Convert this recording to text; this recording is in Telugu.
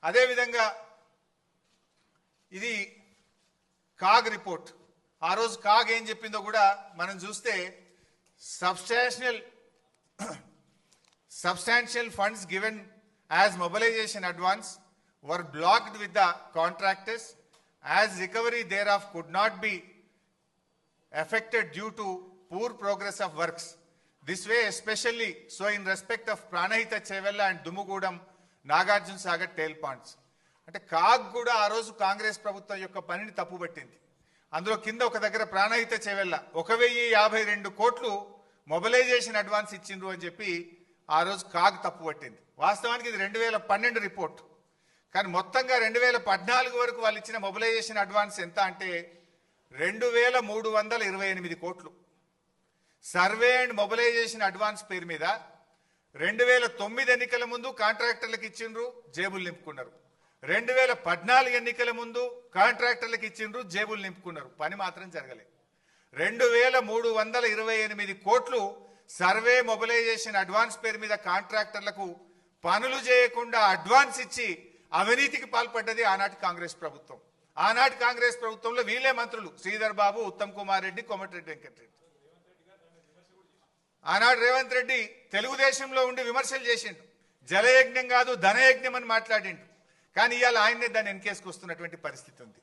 అదే విధంగా ఇది కాగ్ రిపోర్ట్. ఆ రోజు కాగ్ ఏం చెప్పిందో కూడా మనం చూస్తే substantial funds given as mobilization advance were blocked with the contractors as recovery thereof could not be affected due to poor progress of works. This way especially so in respect of Pranahita Chevella and Dumugudam Nagarjun Sagar tail ponds. అంటే కాగ్ కూడా ఆ రోజు కాంగ్రెస్ ప్రభుత్వం యొక్క పనిని తప్పుపట్టింది. అందులో కింద ఒక దగ్గర ప్రాణహిత చెవెల్ల 1052 కోట్లు మొబిలైజేషన్ అడ్వాన్స్ ఇచ్చిండ్రు అని చెప్పి ఆ రోజు కాగ్ తప్పుపట్టింది. వాస్తవానికి ఇది 2012 రిపోర్ట్. కానీ మొత్తంగా 2014 వరకు వాళ్ళు ఇచ్చిన మొబిలైజేషన్ అడ్వాన్స్ ఎంత అంటే 2328 కోట్లు. సర్వే అండ్ మొబిలైజేషన్ అడ్వాన్స్ పేరు మీద 2009 ఎన్నికల ముందు కాంట్రాక్టర్లకు ఇచ్చిండ్రు, జేబులు నింపుకున్నారు. 2014 ఎన్నికల ముందు కాంట్రాక్టర్లకు ఇచ్చిండ్రు, జేబులు నింపుకున్నారు. పని మాత్రం జరగలేదు. 2328 కోట్లు సర్వే మొబిలైజేషన్ అడ్వాన్స్ పేరు మీద కాంట్రాక్టర్లకు పనులు చేయకుండా అడ్వాన్స్ ఇచ్చి అవినీతికి పాల్పడ్డది ఆనాటి కాంగ్రెస్ ప్రభుత్వం. ఆనాటి కాంగ్రెస్ ప్రభుత్వంలో వీళ్ళే మంత్రులు శ్రీధర్ బాబు, ఉత్తమ్ కుమార్ రెడ్డి, కోమటిరెడ్డి వెంకటరెడ్డి. ఆనాడు రేవంత్ రెడ్డి తెలుగుదేశంలో ఉండి విమర్శలు చేసిండు. జలయజ్ఞం కాదు ధనయజ్ఞం అని మాట్లాడిండు. కానీ ఇవాళ ఆయన్నే దాన్ని ఎన్కేసుకొస్తున్నటువంటి పరిస్థితి ఉంది.